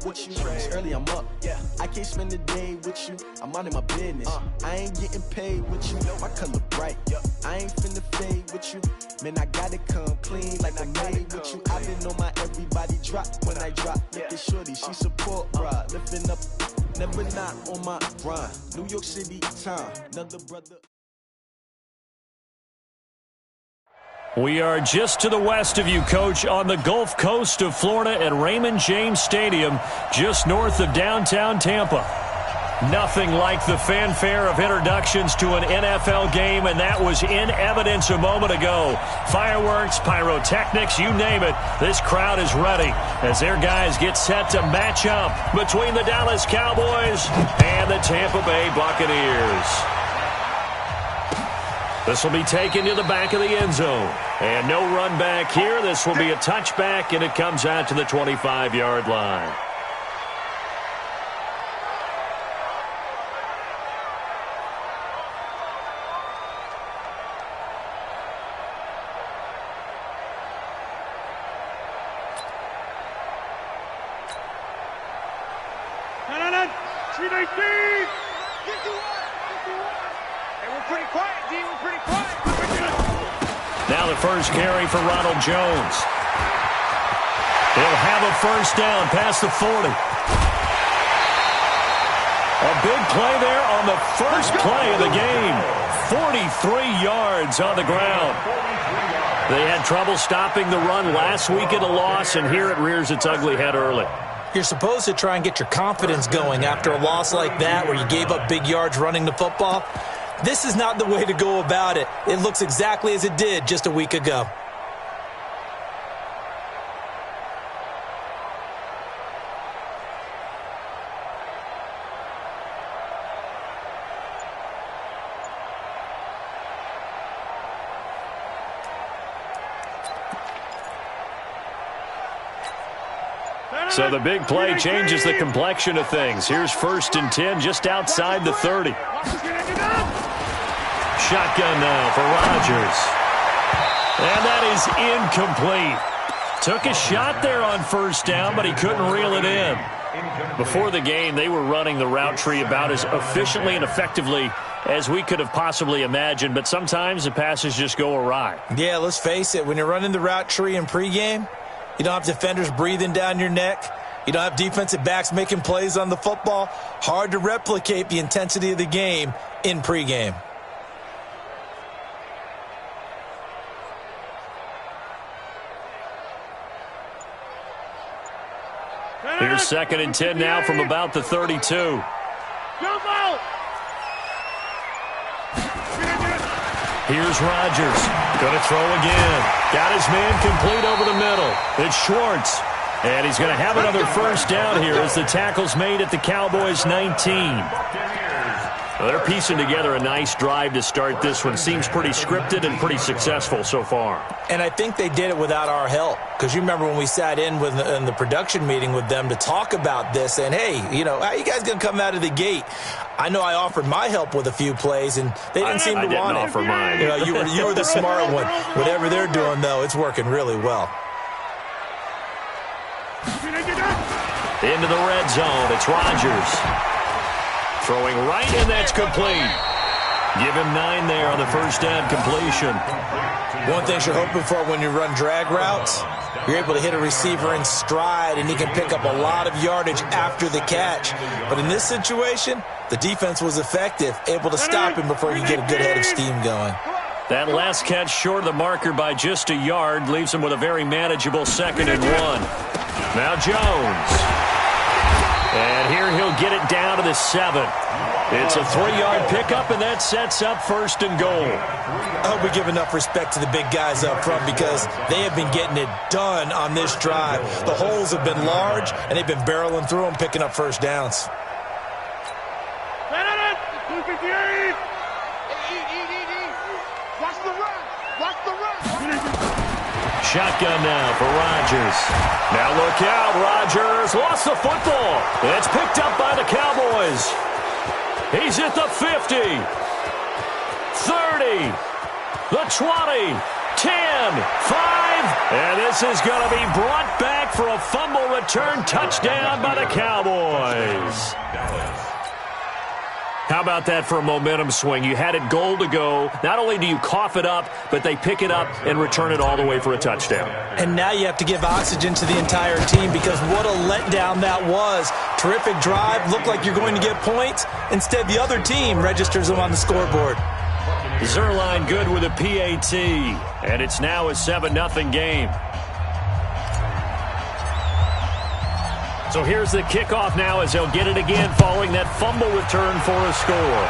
with you. It's early, I'm up. I can't spend the day with you. I'm out in my business. I ain't getting paid with you. My color bright. I ain't finna fade with you. Man, I gotta come clean like I made with you. I've been on my everybody drop when I drop. Look at shorty, she support, bruh. Lifting up, never not on my grind. New York City time, another brother. We are just to the west of you, Coach, on the Gulf Coast of Florida at Raymond James Stadium, just north of downtown Tampa. Nothing like the fanfare of introductions to an NFL game, and that was in evidence a moment ago. Fireworks, pyrotechnics, you name it. This crowd is ready as their guys get set to match up between the Dallas Cowboys and the Tampa Bay Buccaneers. This will be taken to the back of the end zone. And no run back here. This will be a touchback, and it comes out to the 25-yard line. Now the first carry for Ronald Jones. He'll have a first down past the 40. A big play there on the first play of the game. 43 yards on the ground. They had trouble stopping the run last week in a loss, and here it rears its ugly head early. You're supposed to try and get your confidence going after a loss like that where you gave up big yards running the football. This is not the way to go about it. It looks exactly as it did just a week ago. So the big play changes the complexion of things. Here's 1st and 10 just outside the 30. Shotgun now for Rodgers. And that is incomplete. Took a shot there on first down, but he couldn't reel it in. Before the game, they were running the route tree about as efficiently and effectively as we could have possibly imagined, but sometimes the passes just go awry. Yeah, let's face it. When you're running the route tree in pregame, you don't have defenders breathing down your neck. You don't have defensive backs making plays on the football. Hard to replicate the intensity of the game in pregame. Here's 2nd and 10 now from about the 32. Here's Rodgers. Going to throw again. Got his man complete over the middle. It's Schwartz. And he's going to have another first down here as the tackle's made at the Cowboys' 19. Well, they're piecing together a nice drive to start this one. Seems pretty scripted and pretty successful so far. And I think they did it without our help. Because you remember when we sat in the production meeting with them to talk about this, and hey, you know, how you guys going to come out of the gate? I know I offered my help with a few plays, and they didn't seem to want it. I didn't offer mine. You know, you were the smart one. Whatever they're doing, though, it's working really well. Into the red zone. It's Rodgers. Throwing right, and that's complete. Give him 9 there on the first down completion. One thing you're hoping for when you run drag routes, you're able to hit a receiver in stride, and he can pick up a lot of yardage after the catch. But in this situation, the defense was effective, able to stop him before you get a good head of steam going. That last catch short of the marker by just a yard leaves him with a very manageable 2nd and 1. Now Jones. And here he'll get it down to the 7. It's a 3-yard pickup, and that sets up 1st and goal. I hope we give enough respect to the big guys up front because they have been getting it done on this drive. The holes have been large, and they've been barreling through them, picking up first downs. Shotgun now for Rodgers. Now look out, Rodgers lost the football. It's picked up by the Cowboys. He's at the 50, 30, the 20, 10, 5, And this is going to be brought back for a fumble return touchdown by the Cowboys. How about that for a momentum swing? You had it goal to go. Not only do you cough it up, but they pick it up and return it all the way for a touchdown. And now you have to give oxygen to the entire team because what a letdown that was. Terrific drive. Looked like you're going to get points. Instead, the other team registers them on the scoreboard. Zerline good with a PAT. And it's now a 7-0 game. So here's the kickoff now as they'll get it again following that fumble return for a score.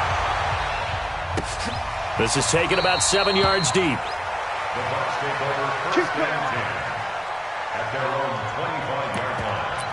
This is taken about 7 yards deep. The Bucs take over first and 10 at their own 25-yard line.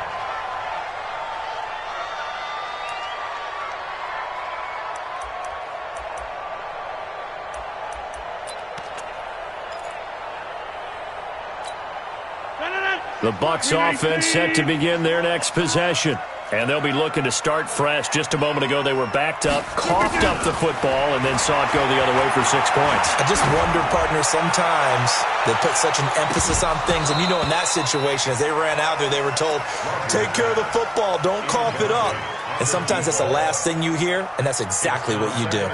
The Bucs offense set to begin their next possession. And they'll be looking to start fresh. Just a moment ago, they were backed up, coughed up the football, and then saw it go the other way for 6 points. I just wonder, partner, sometimes they put such an emphasis on things. And, you know, in that situation, as they ran out there, they were told, take care of the football, don't cough it up. And sometimes that's the last thing you hear, and that's exactly what you do.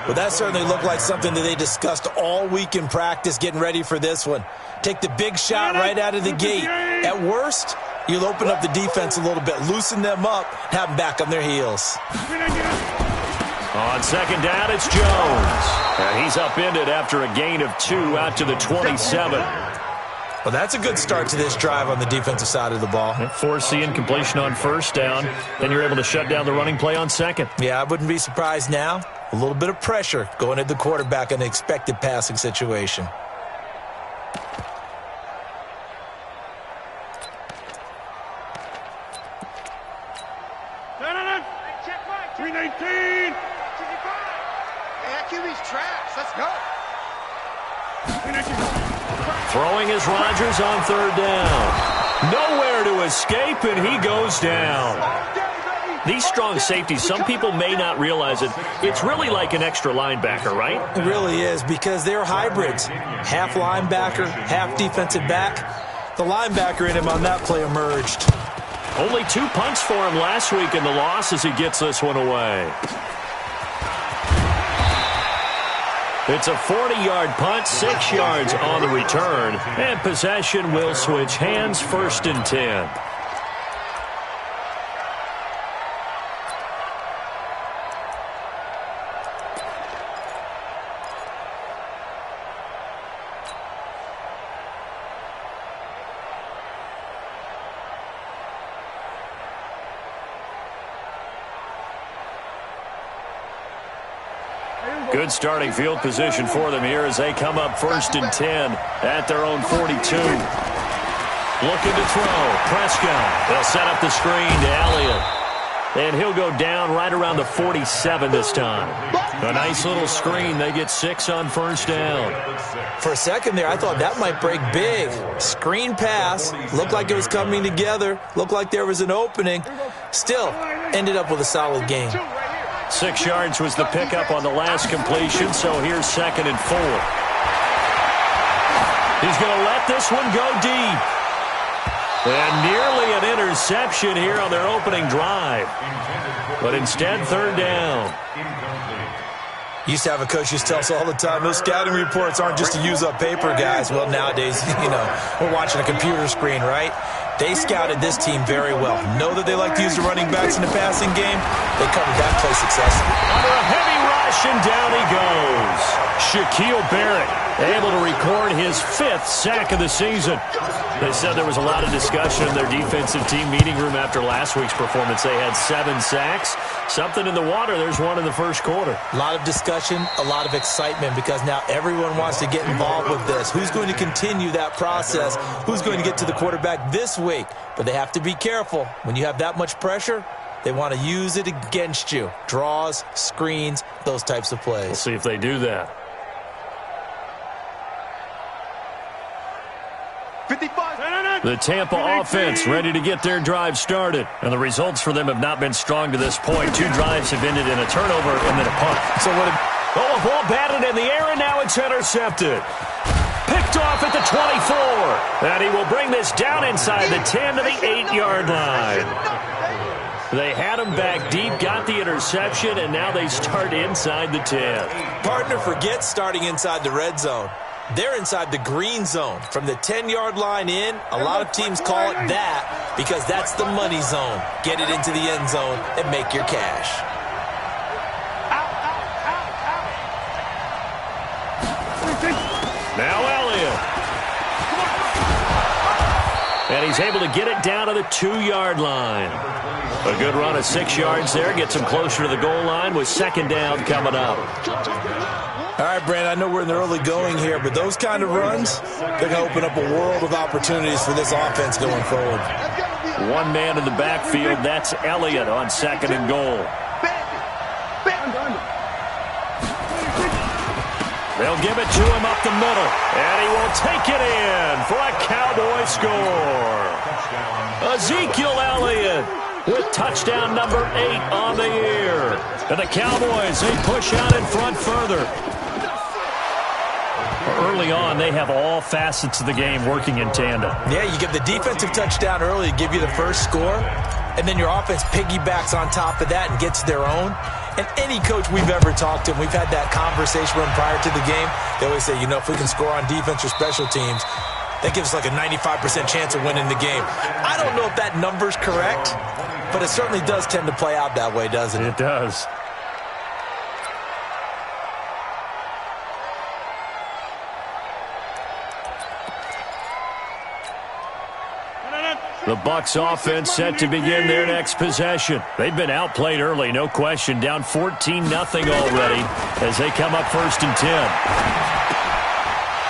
But that certainly looked like something that they discussed all week in practice, getting ready for this one. Take the big shot right out of the gate. At worst, you'll open up the defense a little bit, loosen them up, have them back on their heels. On second down, it's Jones. And he's upended after a gain of 2 out to the 27. Well, that's a good start to this drive on the defensive side of the ball. Force the incompletion on first down. Then you're able to shut down the running play on second. Yeah, I wouldn't be surprised now. A little bit of pressure going at the quarterback in an expected passing situation. Throwing is Rodgers on third down. Nowhere to escape, and he goes down. These strong safeties, some people may not realize it. It's really like an extra linebacker, right? It really is because they're hybrids. Half linebacker, half defensive back. The linebacker in him on that play emerged. Only 2 punts for him last week in the loss as he gets this one away. It's a 40-yard punt, 6 yards on the return, and possession will switch hands, 1st and 10. Good starting field position for them here as they come up 1st and 10 at their own 42. Looking to throw. Prescott. They'll set up the screen to Elliott. And he'll go down right around the 47 this time. A nice little screen. They get 6 on first down. For a second there, I thought that might break big. Screen pass. Looked like it was coming together. Looked like there was an opening. Still, ended up with a solid gain. 6 yards was the pickup on the last completion, so here's 2nd and 4. He's going to let this one go deep. And nearly an interception here on their opening drive. But instead, 3rd down. Used to have a coach used to tell us all the time, those scouting reports aren't just to use up paper, guys. Well, nowadays, you know, we're watching a computer screen, right? They scouted this team very well. Know that they like to use the running backs in the passing game. They covered that play successfully. Under a heavy rush, and down he goes. Shaquille Barrett able to record his 5th sack of the season. They said there was a lot of discussion in their defensive team meeting room after last week's performance. They had 7 sacks. Something in the water. There's one in the first quarter. A lot of discussion, a lot of excitement because now everyone wants to get involved with this. Who's going to continue that process? Who's going to get to the quarterback this week? But they have to be careful. When you have that much pressure, they want to use it against you. Draws, screens, those types of plays. We'll see if they do that. 55. The Tampa offense ready to get their drive started. And the results for them have not been strong to this point. 2 drives have ended in a turnover and then a punt. So what? A ball batted in the air, and now it's intercepted. Picked Picked off at the 24. And he will bring this down inside the 10 to the 8-yard line. They had him back deep, got the interception, and now they start inside the 10. Partner, forget starting inside the red zone. They're inside the green zone. From the 10-yard line in, a lot of teams call it that because that's the money zone. Get it into the end zone and make your cash. Now Elliott. And he's able to get it down to the 2-yard line. A good run of 6 yards there. Gets him closer to the goal line with second down coming up. All right, Brandon, I know we're in the early going here, but those kind of runs, they're going to open up a world of opportunities for this offense going forward. One man in the backfield. That's Elliott on second and goal. They'll give it to him up the middle, and he will take it in for a Cowboy score. Ezekiel Elliott with touchdown number 8 on the year. And the Cowboys, they push out in front further. Early on, they have all facets of the game working in tandem. Yeah, you get the defensive touchdown early to give you the first score, and then your offense piggybacks on top of that and gets their own. And any coach we've ever talked to, and we've had that conversation with them prior to the game, they always say, you know, if we can score on defense or special teams, that gives us like a 95% chance of winning the game. I don't know if that number's correct, but it certainly does tend to play out that way, doesn't it? It does. The Bucs offense set to begin their next possession. They've been outplayed early, no question. Down 14-0 already as they come up 1st and 10.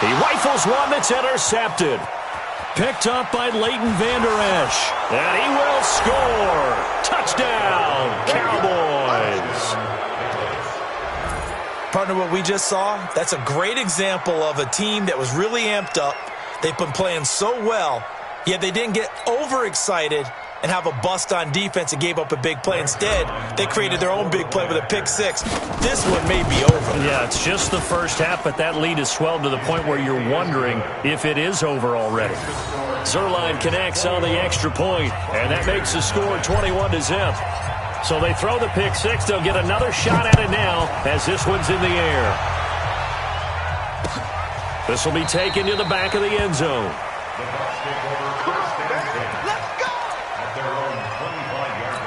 He rifles one that's intercepted. Picked up by Leighton Vander Esch. And he will score. Touchdown, Cowboys. Partner, what we just saw, that's a great example of a team that was really amped up. They've been playing so well, yet they didn't get overexcited and have a bust on defense and gave up a big play. Instead, they created their own big play with a pick six. This one may be over. Yeah, it's just the first half, but that lead has swelled to the point where you're wondering if it is over already. Zerline connects on the extra point, and that makes the score 21-0. So they throw the pick six. They'll get another shot at it now as this one's in the air. This will be taken to the back of the end zone. The Bucs take over first and 10. Let's go! At their own 25-yard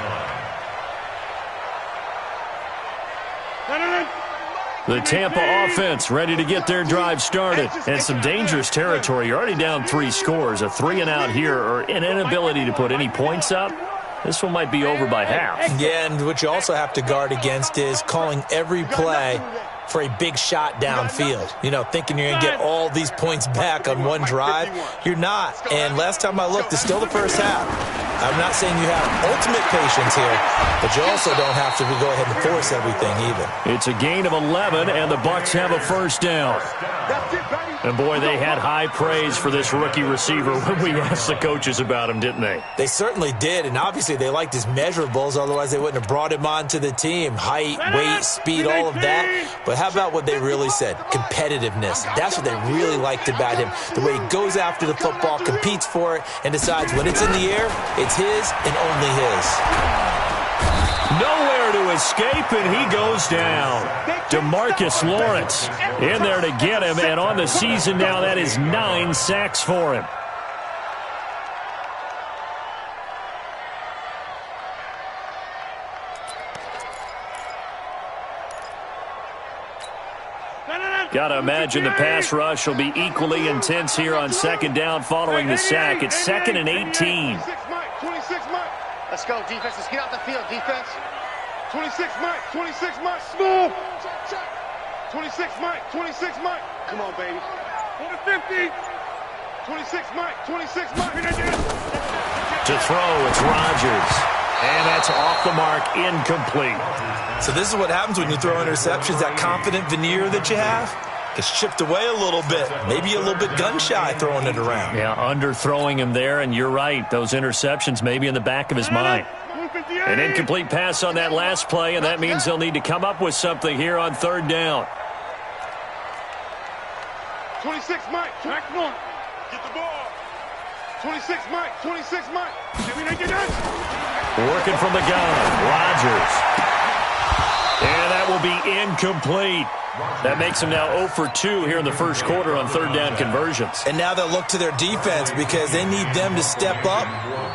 line. The Tampa offense ready to get their drive started. And some dangerous territory. You're already down 3 scores. A 3-and-out here or an inability to put any points up. This one might be over by half. Yeah, and what you also have to guard against is calling every play for a big shot downfield. You know, thinking you're going to get all these points back on one drive. You're not. And last time I looked, it's still the first half. I'm not saying you have ultimate patience here, but you also don't have to go ahead and force everything either. It's a gain of 11, and the Bucs have a first down. And, boy, they had high praise for this rookie receiver when we asked the coaches about him, didn't they? They certainly did, and obviously they liked his measurables, otherwise they wouldn't have brought him onto the team. Height, weight, speed, all of that. But how about what they really said? Competitiveness. That's what they really liked about him. The way he goes after the football, competes for it, and decides when it's in the air, it's his and only his. Nowhere to escape, and he goes down. DeMarcus Lawrence in there to get him, and on the season now, that is 9 sacks for him. Got to imagine the pass rush will be equally intense here on second down following the sack. It's 2nd and 18. 26 Mike. Let's go, defense. Let's get out the field, defense. 26 Mike. 26 Mike. Smooth. 26 Mike. 26 Mike. Come on, baby. 50. 26 Mike. 26 Mike. To throw, it's Rodgers. And that's off the mark, incomplete. So this is what happens when you throw interceptions. That confident veneer that you have gets chipped away a little bit. Maybe a little bit gun-shy throwing it around. Yeah, underthrowing him there, and you're right. Those interceptions may be in the back of his mind. An incomplete pass on that last play, and that means they'll need to come up with something here on 3rd down. 26 Mike. Get the ball. 26 Mike. 26 Mike. Working from the gun. Rodgers. And that will be incomplete. That makes them now 0 for 2 here in the first quarter on third down conversions. And now they'll look to their defense because they need them to step up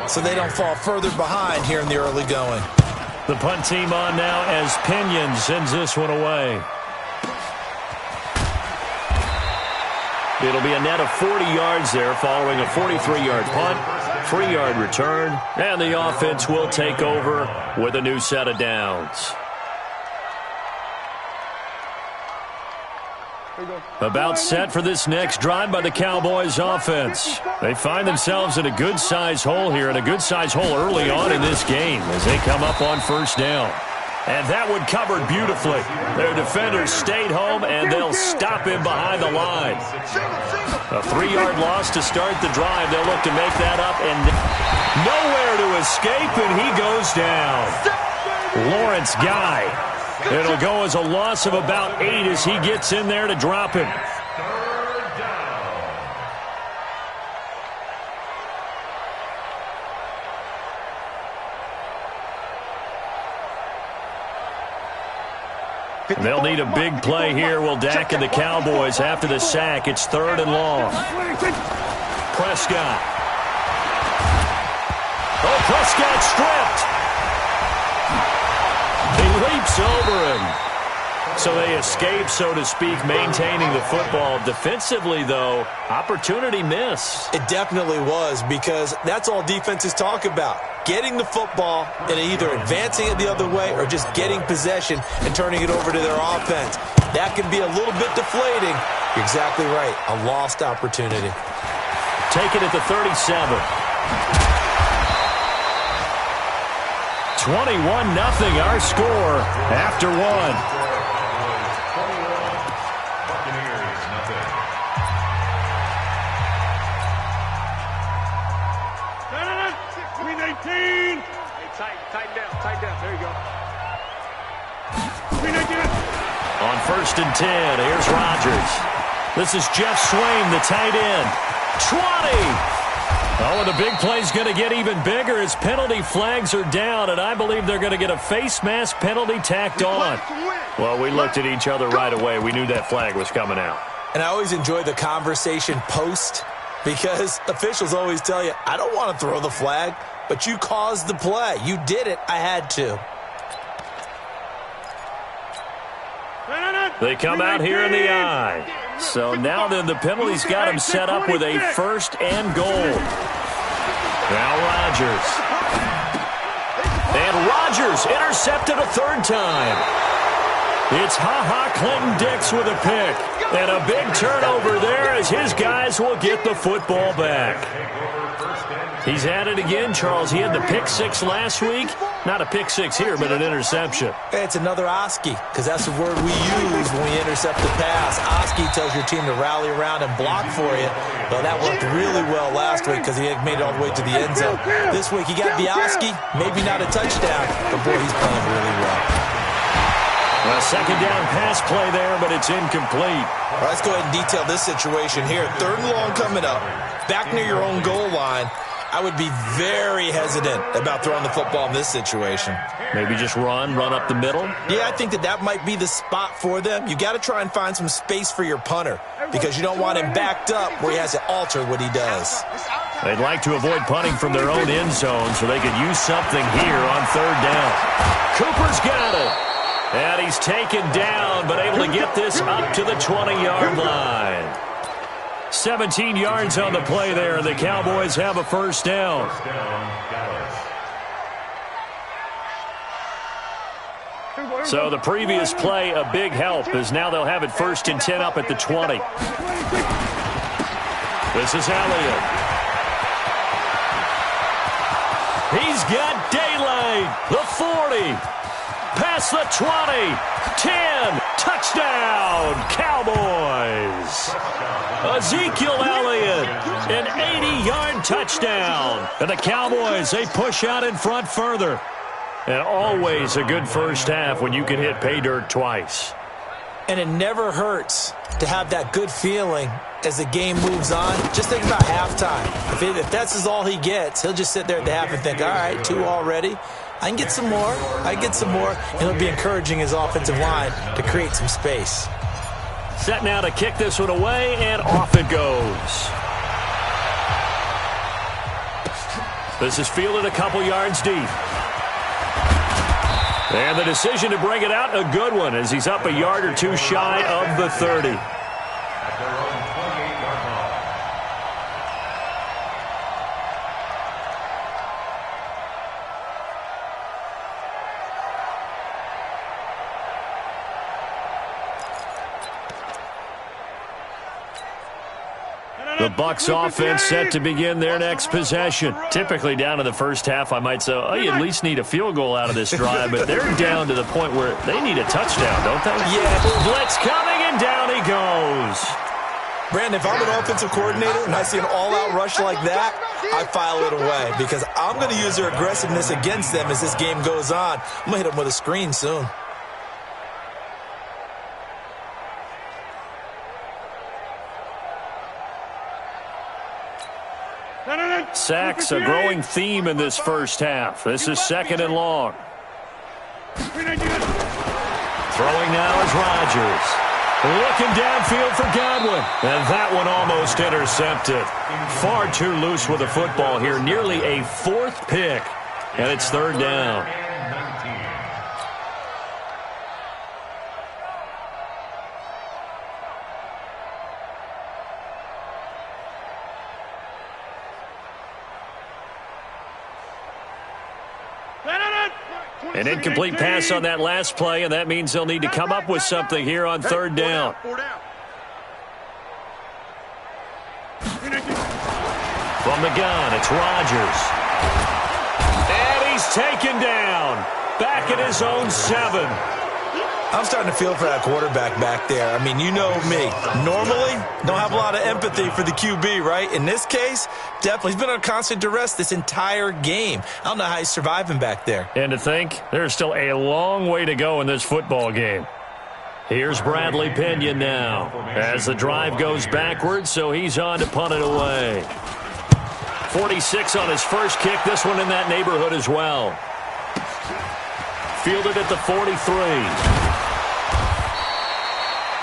so they don't fall further behind here in the early going. The punt team on now as Pinion sends this one away. It'll be a net of 40 yards there following a 43-yard punt, 3-yard return, and the offense will take over with a new set of downs. About set for this next drive by the Cowboys offense. They find themselves in a good-sized hole here, and a good-sized hole early on in this game as they come up on first down. And that one covered beautifully. Their defenders stayed home, and they'll stop him behind the line. A 3-yard loss to start the drive. They'll look to make that up, and nowhere to escape, and he goes down. Lawrence Guy. It'll go as a loss of about 8 as he gets in there to drop him. They'll need a big play here. Will Dak and the Cowboys after the sack. It's 3rd and long. Prescott. Oh, Prescott stripped. He leaps over him. So they escape, so to speak, maintaining the football. Defensively, though, opportunity miss. It definitely was, because that's all defenses talk about. Getting the football and either advancing it the other way or just getting possession and turning it over to their offense. That can be a little bit deflating. You're exactly right. A lost opportunity. Take it at the 37. 21-0 our score after one. Tighten down. There you go. On 1st and 10, here's Rodgers. This is Jeff Swain, the tight end. 20! Oh, and the big play's going to get even bigger as penalty flags are down, and I believe they're going to get a face mask penalty tacked on. Well, we looked at each other right away. We knew that flag was coming out. And I always enjoy the conversation post, because officials always tell you, I don't want to throw the flag, but you caused the play. You did it. I had to. They come out here in the eye. So now then the penalty's got him set up with a 1st and goal. Now Rodgers. And Rodgers intercepted a 3rd time. It's Ha-Ha Clinton-Dix with a pick. And a big turnover there as his guys will get the football back. He's at it again, Charles. He had the pick 6 last week. Not a pick 6 here, but an interception. It's another Oski, because that's the word we use when we intercept the pass. Oski tells your team to rally around and block for you. Well, that worked really well last week because he had made it all the way to the end zone. This week he got the Oski, maybe not a touchdown, but boy, he's playing really well. A 2nd down pass play there, but it's incomplete. All right, let's go ahead and detail this situation here. 3rd and long coming up, back near your own goal line. I would be very hesitant about throwing the football in this situation. Maybe just run up the middle? Yeah, I think that might be the spot for them. You got to try and find some space for your punter because you don't want him backed up where he has to alter what he does. They'd like to avoid punting from their own end zone so they could use something here on 3rd down. Cooper's got it. And he's taken down, but able to get this up to the 20-yard line. 17 yards on the play there. The Cowboys have a 1st down. So the previous play, a big help, as now they'll have it 1st and 10 up at the 20. This is Elliott. He's got daylight. The 40. Past the 20. 10. Touchdown, Cowboys. Ezekiel Elliott, an 80-yard touchdown. And the Cowboys, they push out in front further. And always a good first half when you can hit pay dirt twice. And it never hurts to have that good feeling as the game moves on. Just think about halftime. If that's all he gets, he'll just sit there at the half and think, all right, 2 already. I can get some more. And it'll be encouraging his offensive line to create some space. Set now to kick this one away, and off it goes. This is fielded a couple yards deep. And the decision to bring it out, a good one, as he's up a yard or 2 shy of the 30. At their own 28-yard line. The Bucs offense set to begin their next possession. Typically down in the first half, I might say, oh, you at least need a field goal out of this drive, but they're down to the point where they need a touchdown, don't they? Yeah. Blitz coming, and down he goes. Brandon, if I'm an offensive coordinator and I see an all-out rush like that, I file it away because I'm going to use their aggressiveness against them as this game goes on. I'm going to hit them with a screen soon. Sacks, a growing theme in this first half. This is 2nd and long. Throwing now is Rodgers. Looking downfield for Godwin. And that one almost intercepted. Far too loose with the football here. Nearly a 4th pick. And it's 3rd down. An incomplete pass on that last play, and that means they'll need to come up with something here on 3rd down. From the gun, it's Rodgers. And he's taken down. Back at his own 7. I'm starting to feel for that quarterback back there. I mean, you know me. Normally, don't have a lot of empathy for the QB, right? In this case, definitely. He's been on constant duress this entire game. I don't know how he's surviving back there. And to think, there's still a long way to go in this football game. Here's Bradley Pinion now as the drive goes backwards, so he's on to punt it away. 46 on his first kick. This one in that neighborhood as well. Fielded at the 43.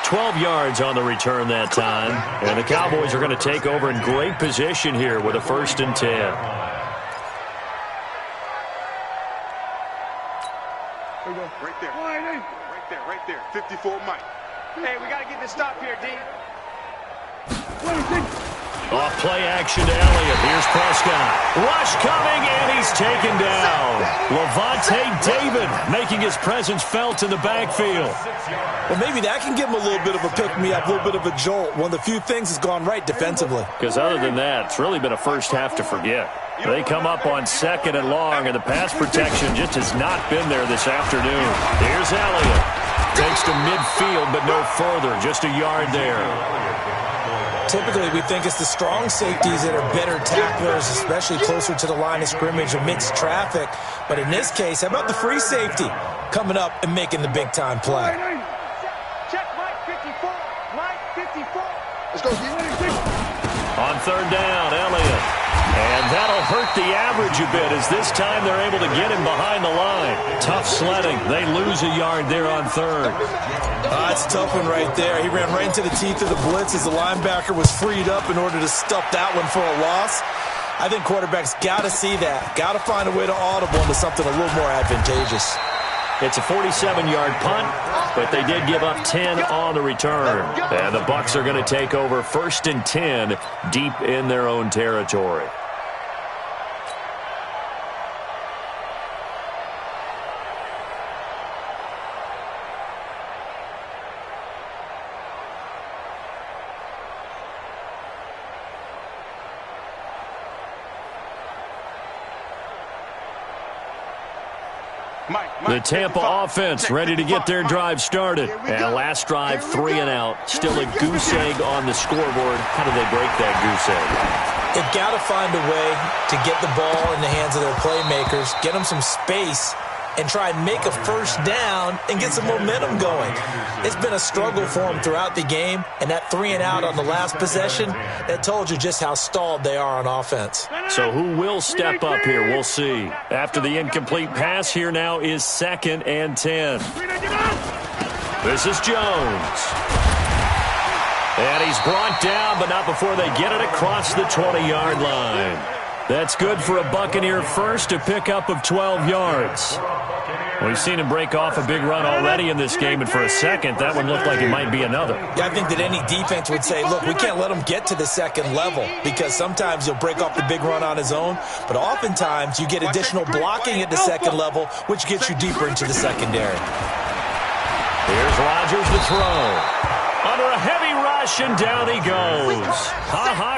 12 yards on the return that time. And the Cowboys are going to take over in great position here with a 1st and 10. There you go. Right there. Right there. 54 Mike. Hey, we got to get this stop here, D. Off play action to Elliott. Here's Prescott. Rush coming, and he's taken down. Levante David making his presence felt in the backfield. Well, maybe that can give him a little bit of a pick-me-up, a little bit of a jolt. One of the few things has gone right defensively. Because other than that, it's really been a first half to forget. They come up on 2nd and long, and the pass protection just has not been there this afternoon. Here's Elliott. Takes to midfield, but no further. Just a yard there. Typically, we think it's the strong safeties that are better tacklers, especially closer to the line of scrimmage amidst traffic. But in this case, how about the free safety coming up and making the big-time play? Check Mike 54. Mike 54. Let's go. On 3rd down, Elliott. And that'll hurt the average a bit as this time they're able to get him behind the line. Tough sledding. They lose a yard there on 3rd. That's a tough one right there. He ran right into the teeth of the blitz as the linebacker was freed up in order to stuff that one for a loss. I think quarterbacks got to see that. Got to find a way to audible into something a little more advantageous. It's a 47-yard punt, but they did give up 10 on the return. And the Bucs are going to take over 1st and 10 deep in their own territory. The Tampa offense ready to get their drive started. And last drive, 3 and out. Still a goose egg on the scoreboard. How do they break that goose egg? They've got to find a way to get the ball in the hands of their playmakers, get them some space, and try and make a first down and get some momentum going. It's been a struggle for them throughout the game, and that 3-and-out on the last possession, that told you just how stalled they are on offense. So who will step up here? We'll see. After the incomplete pass, here now is 2nd and 10. This is Jones. And he's brought down, but not before they get it across the 20-yard line. That's good for a Buccaneer first, a pickup of 12 yards. We've seen him break off a big run already in this game, and for a second, that one looked like it might be another. Yeah, I think that any defense would say, look, we can't let him get to the second level, because sometimes he'll break off the big run on his own, but oftentimes you get additional blocking at the second level, which gets you deeper into the secondary. Here's Rodgers to throw. Under a heavy rush, and down he goes.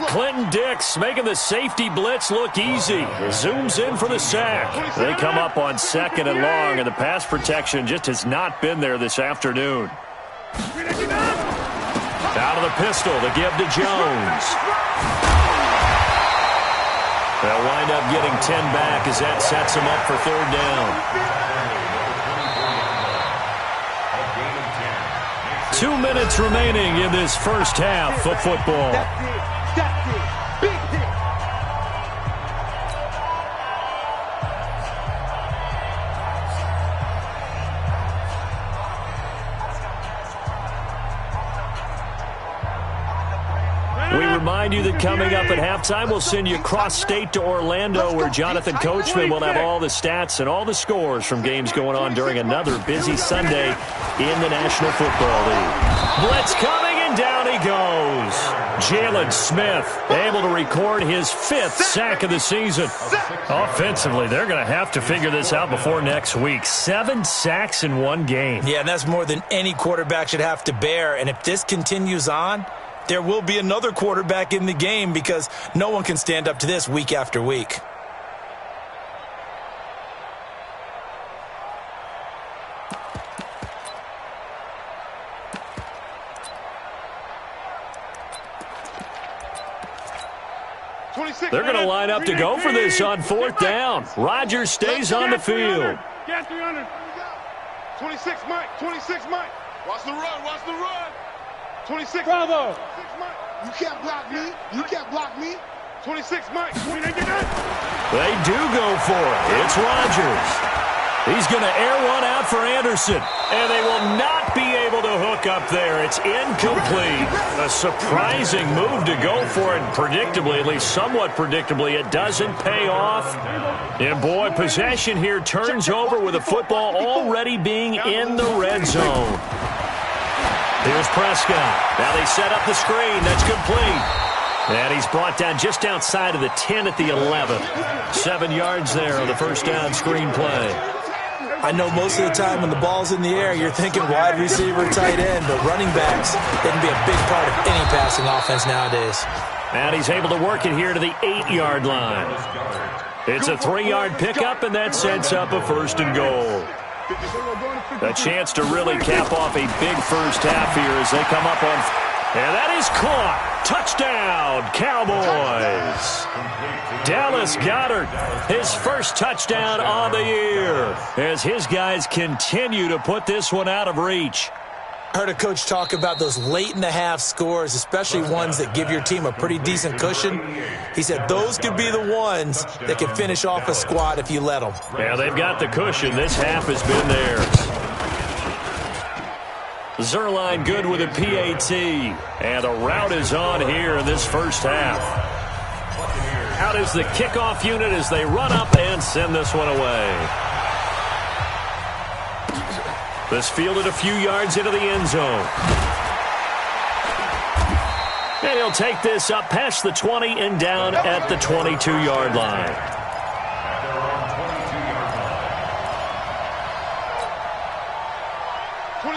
Clinton Dix making the safety blitz look easy. Zooms in for the sack. They come up on 2nd and long, and the pass protection just has not been there this afternoon. Out of the pistol, the give to Jones. They'll wind up getting 10 back as that sets them up for 3rd down. 2 minutes remaining in this first half of football. That's it. Big hit. We remind you that coming up at halftime, we'll send you cross-state to Orlando, where Jonathan Coachman will have all the stats and all the scores from games going on during another busy Sunday in the National Football League. Blitz coming, and down he goes. Jalen Smith able to record his 5th sack of the season. Offensively, they're going to have to figure this out before next week. 7 sacks in one game. Yeah, and that's more than any quarterback should have to bear. And if this continues on, there will be another quarterback in the game, because no one can stand up to this week after week. They're going to line up to go for this on 4th down. Rodgers stays on the field. Get 300. 26 Mike. 26 Mike. Watch the run. Watch the run. 26. Bravo. 26 Mike. You can't block me. You can't block me. 26 Mike. They do go for it. It's Rodgers. He's going to air one out for Anderson. And they will not be able to hook up there. It's incomplete. A surprising move to go for it. Predictably, at least somewhat predictably, it doesn't pay off. And boy, possession here turns over with the football already being in the red zone. Here's Prescott. Now they set up the screen. That's complete. And he's brought down just outside of the 10 at the 11. 7 yards there on the first down screen play. I know most of the time when the ball's in the air, you're thinking wide receiver, tight end, but running backs, they can be a big part of any passing offense nowadays. And he's able to work it here to the 8-yard line. It's a 3-yard pickup, and that sets up a 1st and goal. A chance to really cap off a big first half here as they come up on. And that is caught. Touchdown, Cowboys. Dallas Goedert, his first touchdown on the year, as his guys continue to put this one out of reach. I heard a coach talk about those late-in-the-half scores, especially ones that give your team a pretty decent cushion. He said those could be the ones that can finish off a squad if you let them. Yeah, they've got the cushion. This half has been theirs. Zerline good with a PAT. And the route is on here in this first half. Out is the kickoff unit as they run up and send this one away. This fielded a few yards into the end zone. And he'll take this up past the 20 and down at the 22-yard line.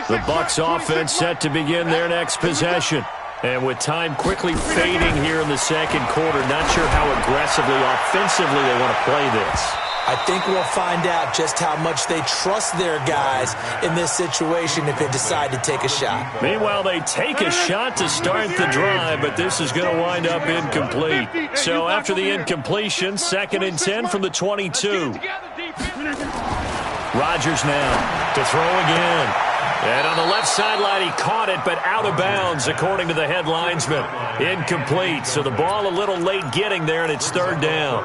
The Bucs offense set to begin their next possession. And with time quickly fading here in the second quarter, not sure how aggressively, offensively they want to play this. I think we'll find out just how much they trust their guys in this situation if they decide to take a shot. Meanwhile, they take a shot to start the drive, but this is going to wind up incomplete. So after the incompletion, 2nd and 10 from the 22. Rodgers now to throw again. And on the left sideline, he caught it, but out of bounds, according to the head linesman. Incomplete, so the ball a little late getting there, and it's third down.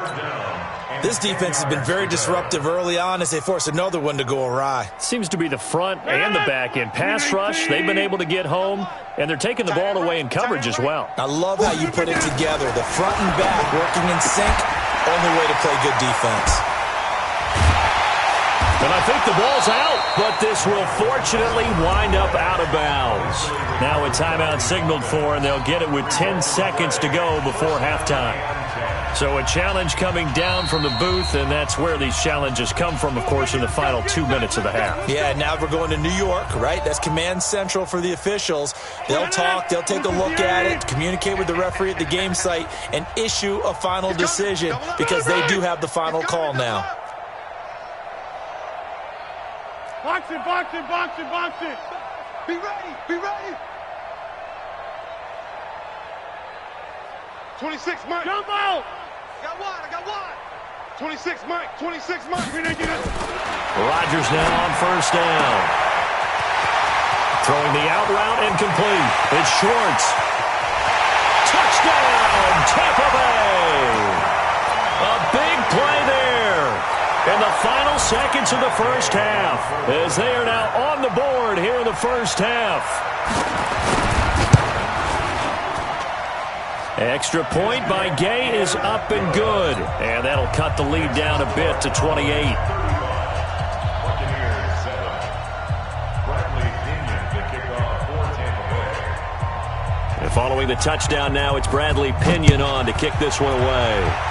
This defense has been very disruptive early on as they force another one to go awry. Seems to be the front and the back end. Pass rush, they've been able to get home, and they're taking the ball away in coverage as well. I love how you put it together. The front and back working in sync, only way to play good defense. And I think the ball's out, but this will fortunately wind up out of bounds. Now a timeout signaled for, and they'll get it with 10 seconds to go before halftime. So a challenge coming down from the booth, and that's where these challenges come from, of course, in the final 2 minutes of the half. Yeah, now we're going to New York, right? That's command central for the officials. They'll talk, they'll take a look at it, communicate with the referee at the game site, and issue a final decision because they do have the final call now. Box it, box it, box it, box it. Be ready, be ready. 26, Mike. Jump out. I got one. 26, Mike, 26, Mike. Rodgers now on first down. Throwing the out route incomplete. It's Schwartz. Touchdown, Tampa Bay. A big play there in the final seconds of the first half, as they are now on the board here in the first half. Extra point by Gay is up and good, and that'll cut the lead down a bit to 28. And following the touchdown now, it's Bradley Pinion on to kick this one away.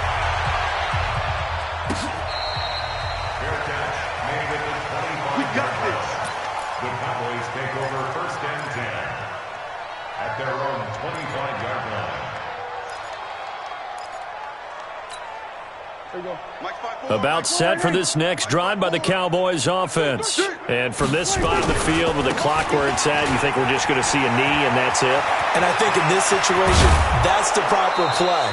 About set for this next drive by the Cowboys offense. And from this spot in the field with the clock where it's at, you think we're just going to see a knee and that's it? And I think in this situation, that's the proper play.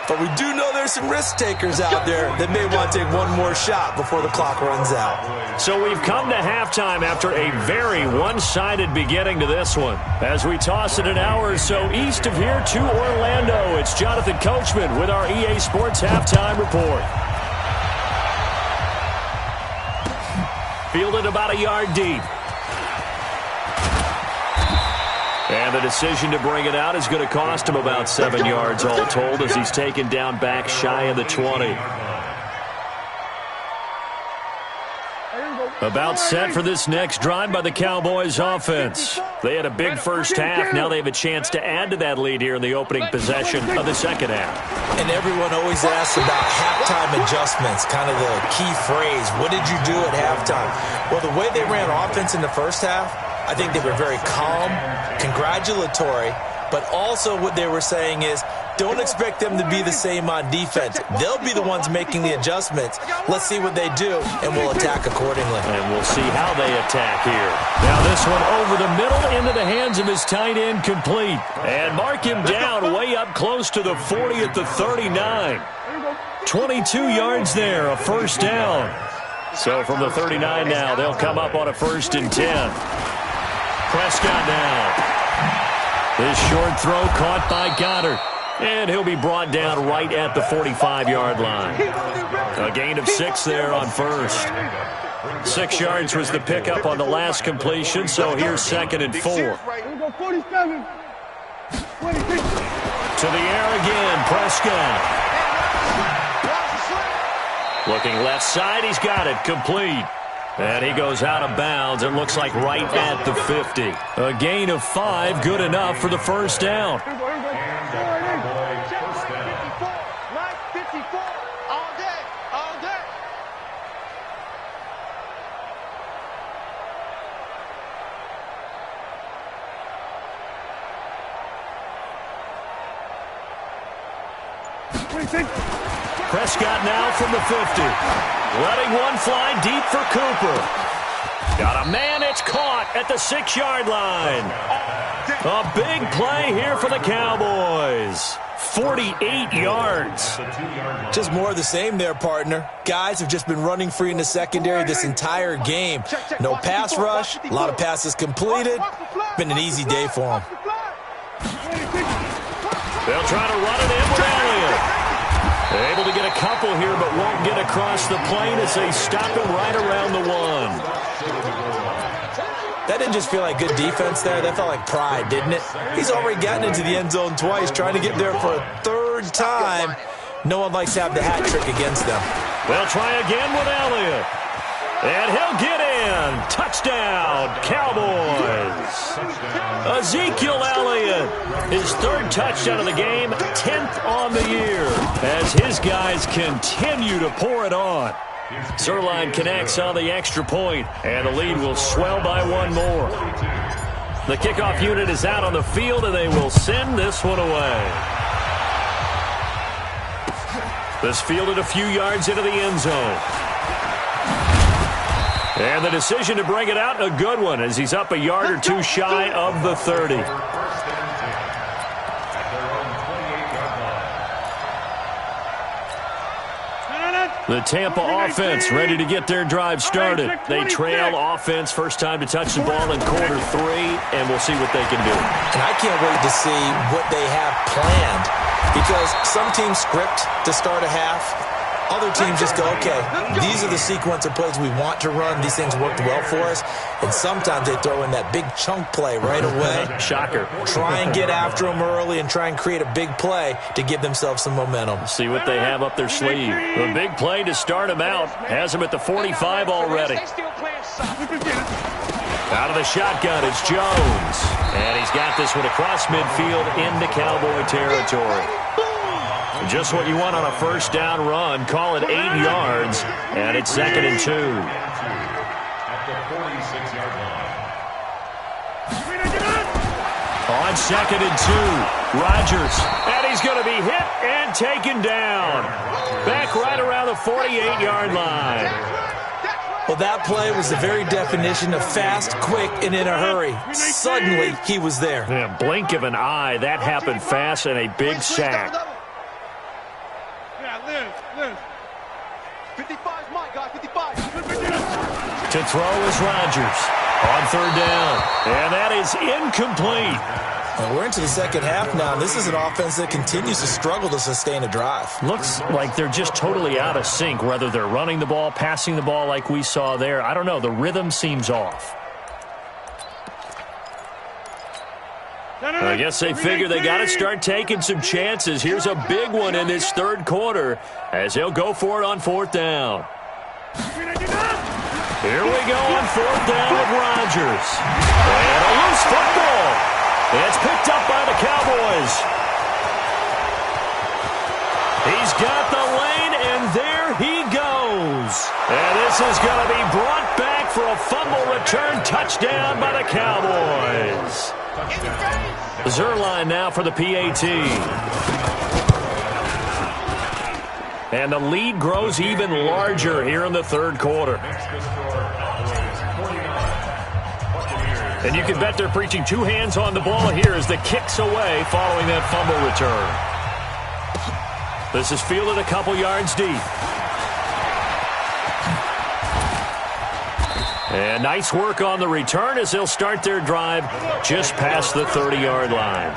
But we do know there's some risk takers out there that may want to take one more shot before the clock runs out. So we've come to halftime after a very one-sided beginning to this one. As we toss it an hour or so east of here to Orlando, it's Jonathan Coachman with our EA Sports Halftime Report. Fielded about a yard deep. And the decision to bring it out is going to cost him about 7 yards all told as he's taken down back shy of the 20. About set for this next drive by the Cowboys offense. They had a big first half. Now they have a chance to add to that lead here in the opening possession of the second half. And everyone always asks about halftime adjustments, kind of the key phrase. What did you do at halftime? Well, the way they ran offense in the first half, I think they were very calm, congratulatory, but also what they were saying is, don't expect them to be the same on defense. They'll be the ones making the adjustments. Let's see what they do, and we'll attack accordingly. And we'll see how they attack here. Now this one over the middle into the hands of his tight end complete. And mark him down way up close to the 40 at the 39. 22 yards there, a first down. So from the 39 now, they'll come up on a 1st and 10. Prescott now. His short throw caught by Goddard. And he'll be brought down right at the 45-yard line. A gain of 6 there on first. 6 yards was the pickup on the last completion, so here's 2nd and 4. To the air again, Prescott. Looking left side, he's got it, complete. And he goes out of bounds. It looks like right at the 50. A gain of 5, good enough for the first down. Prescott now from the 50. Letting one fly deep for Cooper. Got a man, it's caught at the 6-yard line. A big play here for the Cowboys. 48 yards. Just more of the same there, partner. Guys have just been running free in the secondary this entire game. No pass rush, a lot of passes completed. Been an easy day for them. They'll try to run it in with Elliott. Able to get a couple here, but won't get across the plane as they stop him right around the 1. That didn't just feel like good defense there. That felt like pride, didn't it? He's already gotten into the end zone twice, trying to get there for a third time. No one likes to have the hat trick against them. They'll try again with Elliott. And he'll get in. Touchdown, Cowboys. Ezekiel Elliott, his third touchdown of the game, 10th on the year, as his guys continue to pour it on. Zerline connects on the extra point, and the lead will swell by one more. The kickoff unit is out on the field, and they will send this one away. This fielded a few yards into the end zone. And the decision to bring it out, a good one, as he's up a yard or two shy of the 30. The Tampa offense ready to get their drive started. They trail offense, first time to touch the ball in quarter 3, and we'll see what they can do. And I can't wait to see what they have planned, because some teams script to start a half. Other teams just go, okay, these are the sequence of plays we want to run. These things worked well for us. And sometimes they throw in that big chunk play right away. Shocker. Try and get after them early and try and create a big play to give themselves some momentum. See what they have up their sleeve. The big play to start them out has them at the 45 already. Out of the shotgun, it's Jones. And he's got this one across midfield into Cowboy territory. Just what you want on a first down run. Call it 8 yards, and it's 2nd and 2. At the 46-yard line. On 2nd and 2, Rodgers. And he's going to be hit and taken down. Back right around the 48-yard line. Well, that play was the very definition of fast, quick, and in a hurry. Suddenly, he was there. In a blink of an eye, that happened fast, and a big sack. 55's Mike, guy, 55. To throw is Rodgers on 3rd down. And that is incomplete. And we're into the second half now, and this is an offense that continues to struggle to sustain a drive. Looks like they're just totally out of sync, whether they're running the ball, passing the ball like we saw there. I don't know. The rhythm seems off. I guess they figure they got to start taking some chances. Here's a big one in this third quarter as they'll go for it on 4th down. Here we go on 4th down with Rodgers. And a loose football. It's picked up by the Cowboys. He's got the lane, and there he goes. And this is going to be brought back for a fumble return touchdown by the Cowboys. Zerline now for the PAT. And the lead grows even larger here in the third quarter. And you can bet they're preaching 2 hands on the ball here as the kick's away following that fumble return. This is fielded a couple yards deep. And nice work on the return as they'll start their drive just past the 30-yard line.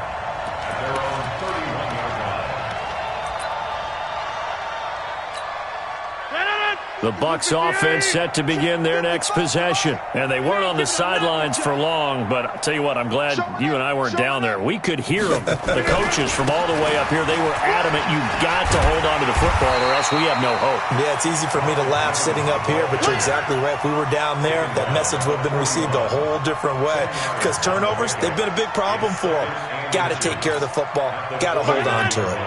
The Bucs offense set to begin their next possession. And they weren't on the sidelines for long, but I'll tell you what, I'm glad you and I weren't down there. We could hear them. The coaches from all the way up here, they were adamant, you've got to hold on to the football or else we have no hope. Yeah, it's easy for me to laugh sitting up here, but you're exactly right. If we were down there, that message would have been received a whole different way. Because turnovers, they've been a big problem for them. Got to take care of the football. Got to hold on to it.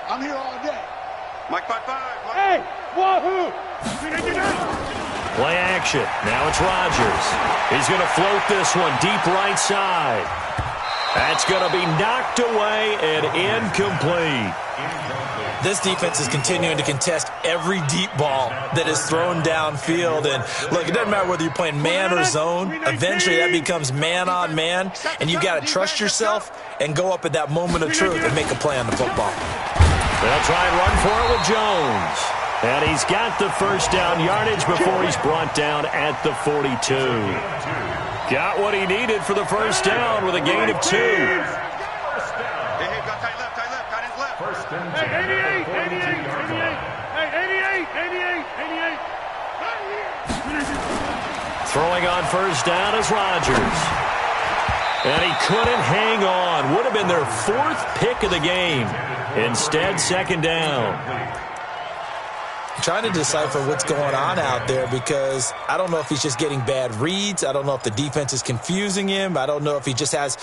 I'm here all day. Mike 5-5. Hey, wahoo! Play action. Now it's Rodgers. He's going to float this one deep right side. That's going to be knocked away and incomplete. This defense is continuing to contest every deep ball that is thrown downfield. And look, it doesn't matter whether you're playing man or zone. Eventually, that becomes man on man. And you've got to trust yourself and go up at that moment of truth and make a play on the football. They'll try and run for it with Jones. And he's got the first down yardage before he's brought down at the 42. Got what he needed for the first down with a gain of 2. First and 10. 88. Throwing on first down is Rodgers. And he couldn't hang on. Would have been their 4th pick of the game. Instead, second down. Trying to decipher what's going on out there because I don't know if he's just getting bad reads. I don't know if the defense is confusing him. I don't know if he just has,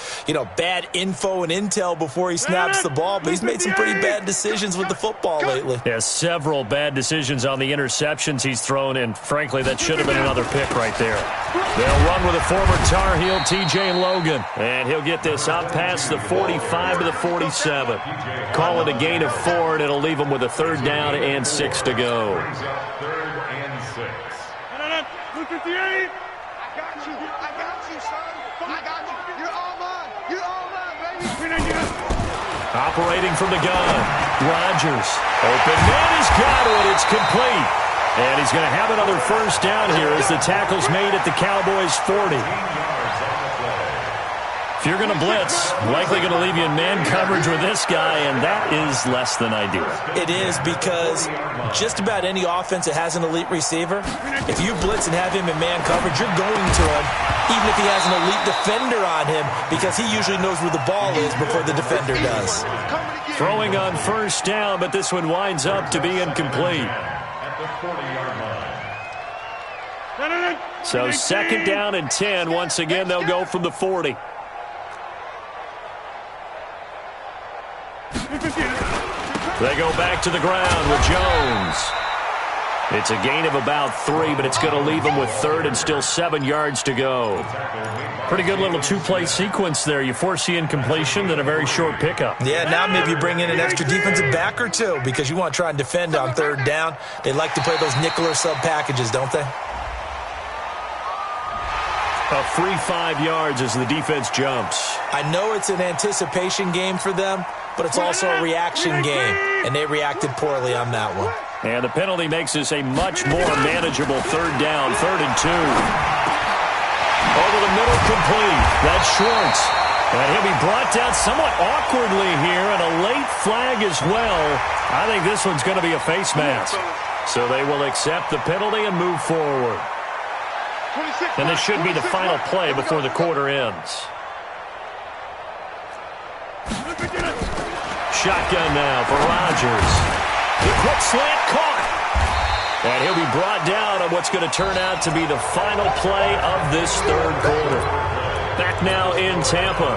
bad info and intel before he snaps the ball. But he's made some pretty bad decisions with the football lately. Yeah, several bad decisions on the interceptions he's thrown, and frankly, that should have been another pick right there. They'll run with a former Tar Heel, T.J. Logan, and he'll get this up past the 45 to the 47. Call it a gain of 4, and it'll leave him with a 3rd down and 6 to go. Brings up 3rd and 6. 258. I got you, son. I got you. You're all mine, baby. Operating from the gun, Rodgers. Open man has got it. It's complete. And he's going to have another first down here as the tackle's made at the Cowboys' 40. If you're going to blitz, likely going to leave you in man coverage with this guy, and that is less than ideal. It is because just about any offense that has an elite receiver, if you blitz and have him in man coverage, you're going to him, even if he has an elite defender on him, because he usually knows where the ball is before the defender does. Throwing on first down, but this one winds up to be incomplete. At the 40-yard line. So second down and 10. Once again, they'll go from the 40. They go back to the ground with Jones. It's a gain of about 3, but it's going to leave them with 3rd and still 7 yards to go. Pretty good little 2-play sequence there. You force the incompletion, then a very short pickup. Yeah, now maybe you bring in an extra defensive back or 2 because you want to try and defend on 3rd down. They like to play those nickel or sub packages, don't they? A free 5 yards as the defense jumps. I know it's an anticipation game for them, but it's also a reaction game, and they reacted poorly on that one. And the penalty makes this a much more manageable 3rd down, 3rd and 2. Over the middle, complete. That's Schwartz. And he'll be brought down somewhat awkwardly here, and a late flag as well. I think this one's going to be a face mask. So they will accept the penalty and move forward. And this should be the final play before the quarter ends. Shotgun now for Rodgers. The quick slant caught. And he'll be brought down on what's going to turn out to be the final play of this 3rd quarter. Back now in Tampa.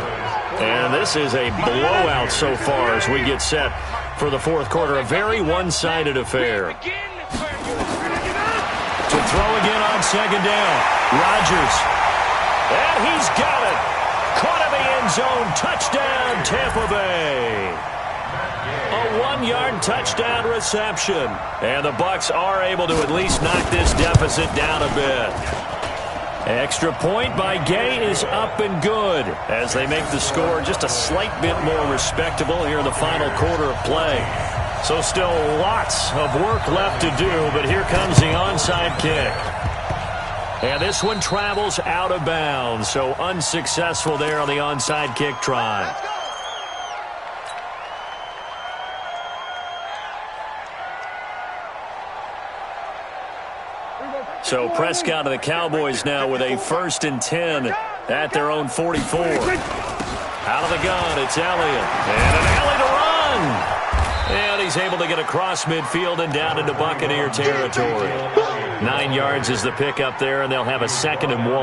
And this is a blowout so far as we get set for the 4th quarter. A very one-sided affair. To throw again on second down. Rodgers. And he's got it. Caught in the end zone. Touchdown, Tampa Bay. A 1-yard touchdown reception. And the Bucs are able to at least knock this deficit down a bit. Extra point by Gay is up and good as they make the score just a slight bit more respectable here in the final quarter of play. So still lots of work left to do, but here comes the onside kick. And this one travels out of bounds, so unsuccessful there on the onside kick try. So Prescott and the Cowboys now with a 1st and 10 at their own 44. Out of the gun, it's Elliott. And an alley to run. And he's able to get across midfield and down into Buccaneer territory. 9 yards is the pickup there, and they'll have a 2nd and 1.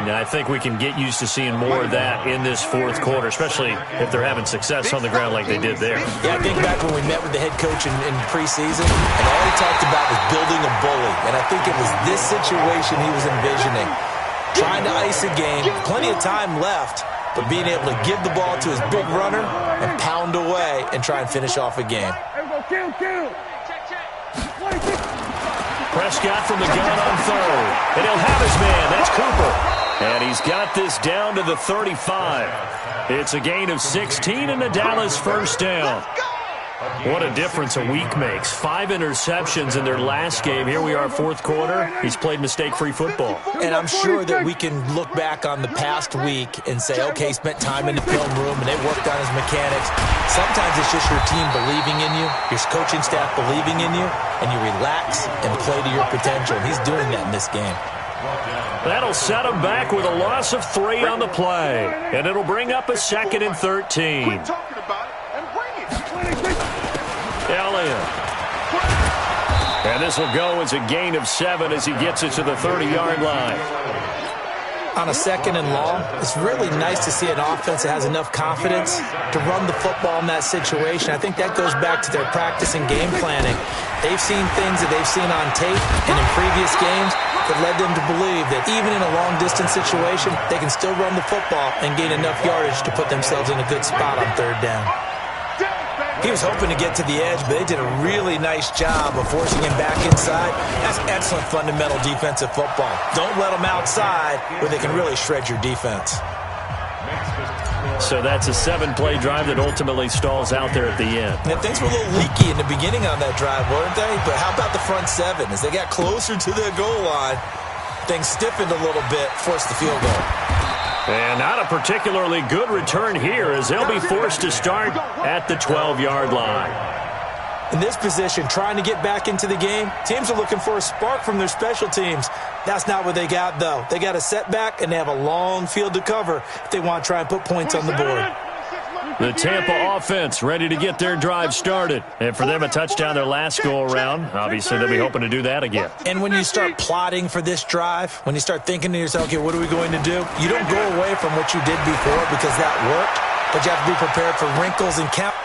Now, I think we can get used to seeing more of that in this 4th quarter, especially if they're having success on the ground like they did there. Yeah, I think back when we met with the head coach in preseason, and all he talked about was building a bully. And I think it was this situation he was envisioning. Trying to ice a game, plenty of time left, but being able to give the ball to his big runner and pound away and try and finish off a game. Prescott from the gun on third. And he'll have his man. That's Cooper. And he's got this down to the 35. It's a gain of 16 and a Dallas first down. What a difference a week makes. 5 interceptions in their last game. Here we are, fourth quarter. He's played mistake-free football. And I'm sure that we can look back on the past week and say, okay, he spent time in the film room and they worked on his mechanics. Sometimes it's just your team believing in you, your coaching staff believing in you, and you relax and play to your potential. And he's doing that in this game. That'll set him back with a loss of 3 on the play. And it'll bring up a 2nd and 13. Elliott. And this will go as a gain of 7 as he gets it to the 30-yard line. On a 2nd and long, it's really nice to see an offense that has enough confidence to run the football in that situation. I think that goes back to their practice and game planning. They've seen things that they've seen on tape and in previous games that led them to believe that even in a long-distance situation, they can still run the football and gain enough yardage to put themselves in a good spot on 3rd down. He was hoping to get to the edge, but they did a really nice job of forcing him back inside. That's excellent fundamental defensive football. Don't let them outside where they can really shred your defense. So that's a 7-play drive that ultimately stalls out there at the end. And things were a little leaky in the beginning on that drive, weren't they? But how about the front 7? As they got closer to the goal line, things stiffened a little bit, forced the field goal. And not a particularly good return here as they'll be forced to start at the 12-yard line. In this position, trying to get back into the game, teams are looking for a spark from their special teams. That's not what they got, though. They got a setback, and they have a long field to cover if they want to try and put points on the board. The Tampa offense ready to get their drive started. And for them, a touchdown their last go-around. Obviously, they'll be hoping to do that again. And when you start plotting for this drive, when you start thinking to yourself, okay, what are we going to do? You don't go away from what you did before because that worked, but you have to be prepared for wrinkles and count.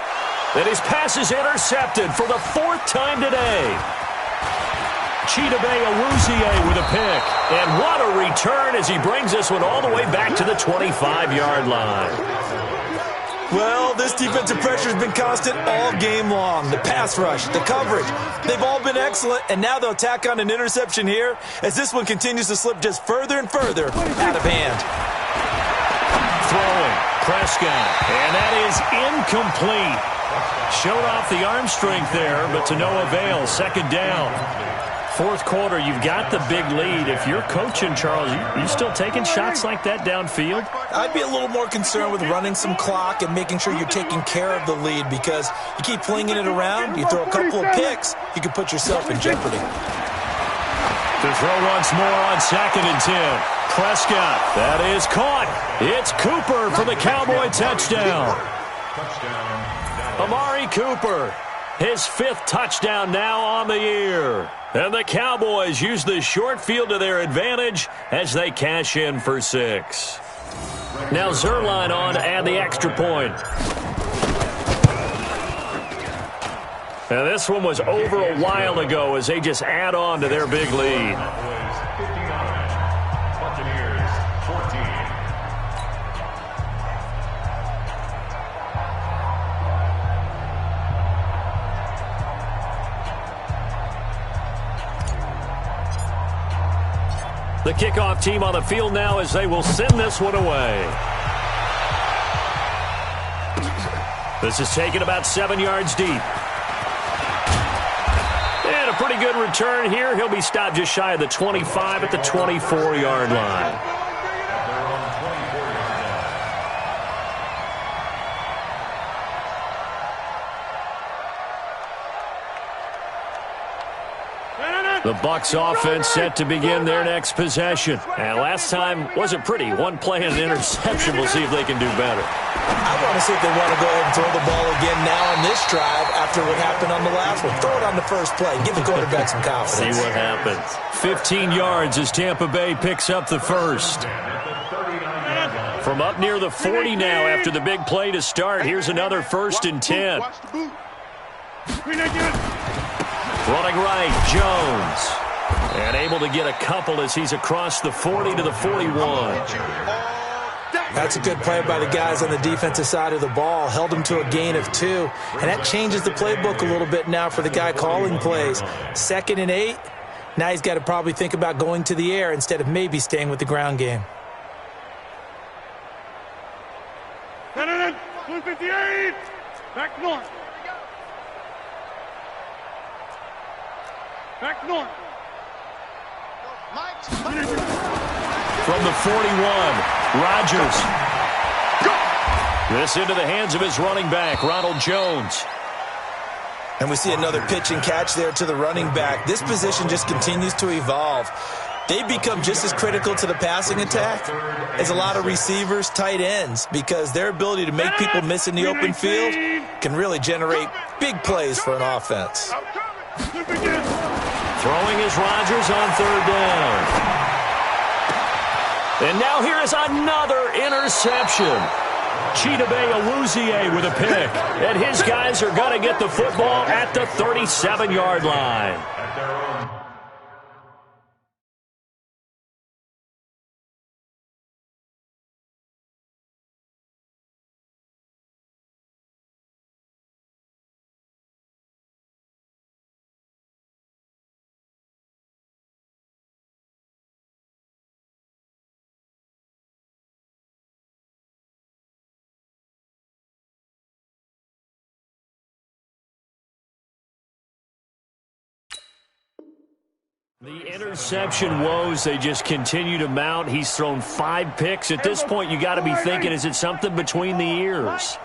And his pass is intercepted for the 4th time today. Chidobe Awuzie with a pick. And what a return as he brings this one all the way back to the 25-yard line. Well, this defensive pressure has been constant all game long. The pass rush, the coverage, they've all been excellent, and now they'll tack on an interception here as this one continues to slip just further and further out of hand. Throwing, Prescott, and that is incomplete. Showed off the arm strength there, but to no avail. 2nd down. 4th quarter, you've got the big lead. If you're coaching, Charles, you still taking shots like that downfield? I'd be a little more concerned with running some clock and making sure you're taking care of the lead because you keep flinging it around, you throw a couple of picks, you can put yourself in jeopardy. To throw once more on 2nd and 10. Prescott, that is caught. It's Cooper for the Cowboy touchdown. Amari Cooper, his 5th touchdown now on the year. And the Cowboys use the short field to their advantage as they cash in for 6. Now Zerline on to add the extra point. And this one was over a while ago as they just add on to their big lead. Buccaneers 14. The kickoff team on the field now as they will send this one away. This is taken about 7 yards deep. And a pretty good return here. He'll be stopped just shy of the 25 at the 24-yard line. The Bucs offense set to begin their next possession. And last time wasn't pretty. 1 play and an interception. We'll see if they can do better. I want to see if they want to go ahead and throw the ball again now on this drive after what happened on the last one. Throw it on the first play. Give the quarterback some confidence. See what happens. 15 yards as Tampa Bay picks up the first. From up near the 40 now after the big play to start. Here's another 1st and 10. Running right, Jones. And able to get a couple as he's across the 40 to the 41. That's a good play by the guys on the defensive side of the ball. Held them to a gain of 2. And that changes the playbook a little bit now for the guy calling plays. 2nd and 8. Now he's got to probably think about going to the air instead of maybe staying with the ground game. 258. Back north. Back north. From the 41, Rodgers. This into the hands of his running back, Ronald Jones. And we see another pitch and catch there to the running back. This position just continues to evolve. They become just as critical to the passing attack as a lot of receivers, tight ends, because their ability to make people miss in the open field can really generate big plays for an offense. Throwing is Rodgers on 3rd down. And now here is another interception. Chidobe Awuzie with a pick. And his guys are going to get the football at the 37-yard line. The interception woes, they just continue to mount. He's thrown 5 picks. At this point, you got to be thinking, is it something between the ears?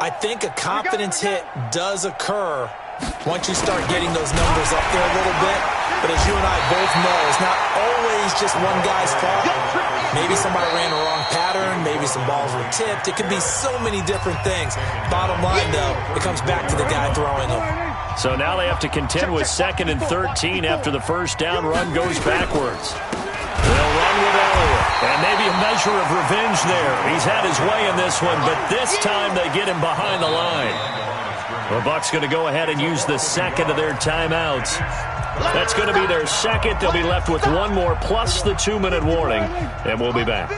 I think a confidence hit does occur once you start getting those numbers up there a little bit. But as you and I both know, it's not always just one guy's fault. Maybe somebody ran a wrong pattern. Maybe some balls were tipped. It could be so many different things. Bottom line, though, it comes back to the guy throwing them. So now they have to contend with 2nd and 13 after the first down run goes backwards. They'll run with Elliott. And maybe a measure of revenge there. He's had his way in this one, but this time they get him behind the line. The Bucs going to go ahead and use the 2nd of their timeouts. That's going to be their 2nd. They'll be left with 1 more plus the 2-minute warning, and we'll be back.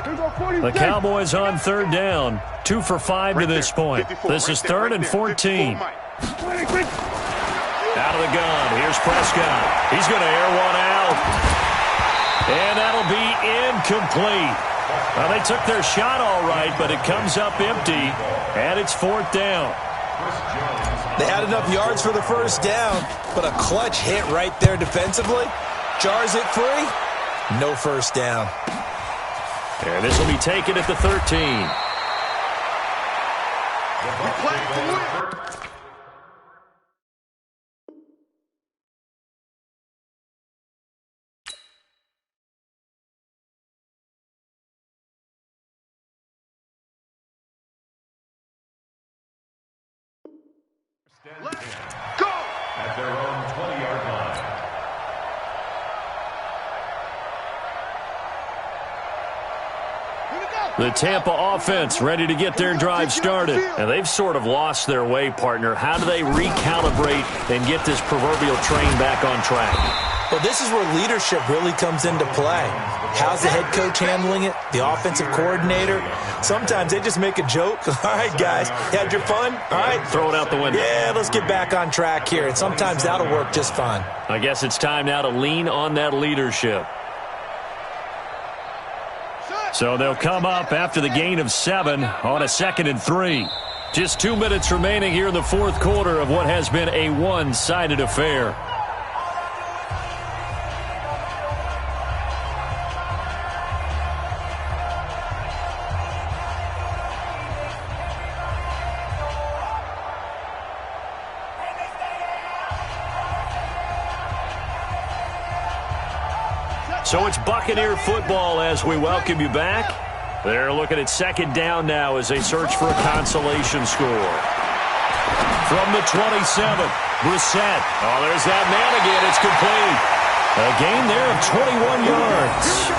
The Cowboys on 3rd down, 2 for 5 to this point. This is 3rd and 14. Out of the gun, here's Prescott. He's going to air one out. And that'll be incomplete. Well, they took their shot all right, but it comes up empty, and it's 4th down. They had enough yards for the first down, but a clutch hit right there defensively. Jars it free, no first down. And this will be taken at the 13. Let's go! At their own 20-yard line. The Tampa offense ready to get their drive started. And they've sort of lost their way, partner. How do they recalibrate and get this proverbial train back on track? Well, this is where leadership really comes into play. How's the head coach handling it? The offensive coordinator? Sometimes they just make a joke. All right, guys, you had your fun? All right. Throw it out the window. Yeah, let's get back on track here. And sometimes that'll work just fine. I guess it's time now to lean on that leadership. So they'll come up after the gain of 7 on a 2nd and 3. Just 2 minutes remaining here in the 4th quarter of what has been a one-sided affair. So it's Buccaneer football as we welcome you back. They're looking at 2nd down now as they search for a consolation score. From the 27, Brissett. Oh, there's that man again. It's complete. A gain there of 21 yards.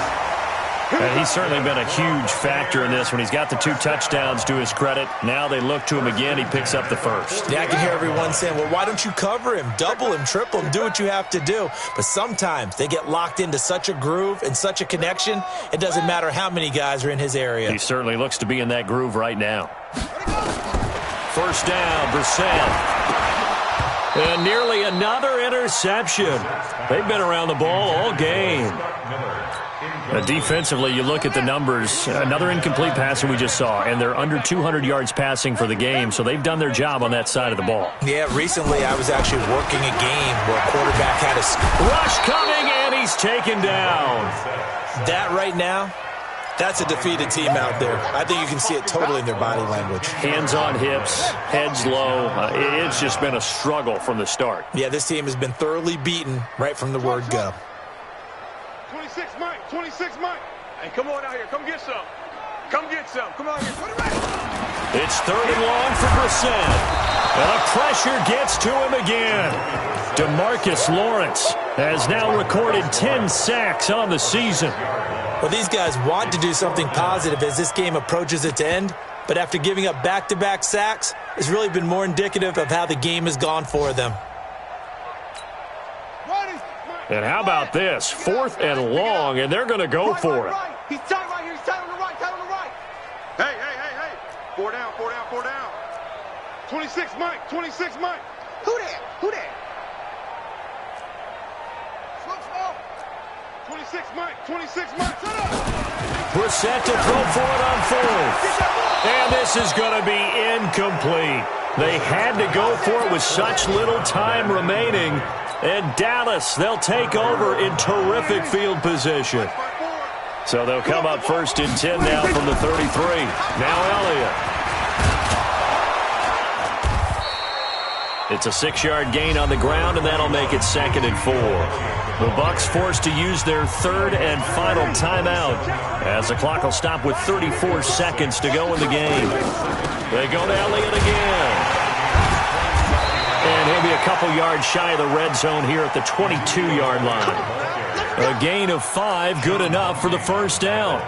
And he's certainly been a huge factor in this when he's got the 2 touchdowns to his credit. Now they look to him again. He picks up the first. Yeah, I can hear everyone saying, well, why don't you cover him, double him, triple him, do what you have to do. But sometimes they get locked into such a groove and such a connection, it doesn't matter how many guys are in his area. He certainly looks to be in that groove right now. First down, Brissett. And nearly another interception. They've been around the ball all game. Defensively, you look at the numbers. Another incomplete pass that we just saw, and they're under 200 yards passing for the game, so they've done their job on that side of the ball. Yeah, recently I was actually working a game where a quarterback had a rush coming, and he's taken down. That right now, that's a defeated team out there. I think you can see it totally in their body language. Hands on hips, heads low. It's just been a struggle from the start. Yeah, this team has been thoroughly beaten right from the word go. 26 Mike, 26 Mike. Hey, come on out here. Come get some. Come get some. Come on here. Put it right. It's 3rd and long for Brissett. And the pressure gets to him again. DeMarcus Lawrence has now recorded 10 sacks on the season. Well, these guys want to do something positive as this game approaches its end, but after giving up back-to-back sacks, it's really been more indicative of how the game has gone for them. And how about this? 4th and long, and they're going to go for it. He's tight right here. He's tight on the right. Tight on the right. Hey, hey, hey, hey. 4 down, 4 down, 4 down. 26 Mike, 26 Mike. Who that? Who that? 26 Mike, 26 Mike. Shut up. Brissett to throw for it on 4th. And this is going to be incomplete. They had to go for it with such little time remaining. And Dallas, they'll take over in terrific field position. So they'll come up 1st and 10 now from the 33. Now Elliott. It's a 6-yard gain on the ground, and that'll make it 2nd and 4. The Bucs forced to use their 3rd and final timeout as the clock will stop with 34 seconds to go in the game. They go to Elliott again. And he'll be a couple yards shy of the red zone here at the 22-yard line. A gain of 5, good enough for the first down.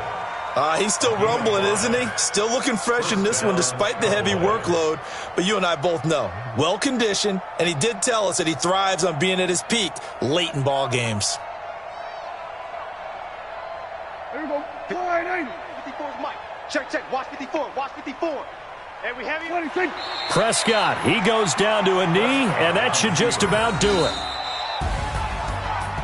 He's still rumbling, isn't he? Still looking fresh in this one despite the heavy workload. But you and I both know, well-conditioned, and he did tell us that he thrives on being at his peak late in ball games. There we go. 54 is Mike. Check, check. Watch 54. Watch 54. And we have him. Prescott, he goes down to a knee, and that should just about do it.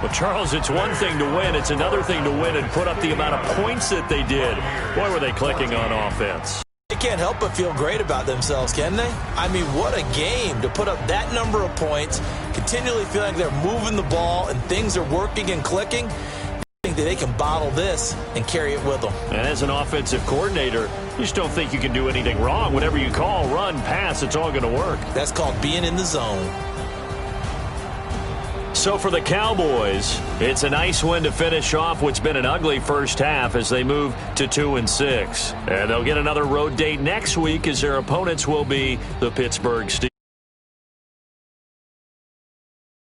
Well, Charles, it's one thing to win. It's another thing to win and put up the amount of points that they did. Boy, were they clicking on offense. They can't help but feel great about themselves, can they? I mean, what a game to put up that number of points, continually feel like they're moving the ball and things are working and clicking. I think that they can bottle this and carry it with them. And as an offensive coordinator, you just don't think you can do anything wrong. Whatever you call, run, pass, it's all going to work. That's called being in the zone. So for the Cowboys, it's a nice win to finish off what's been an ugly first half as they move to 2-6. And they'll get another road date next week as their opponents will be the Pittsburgh Steelers.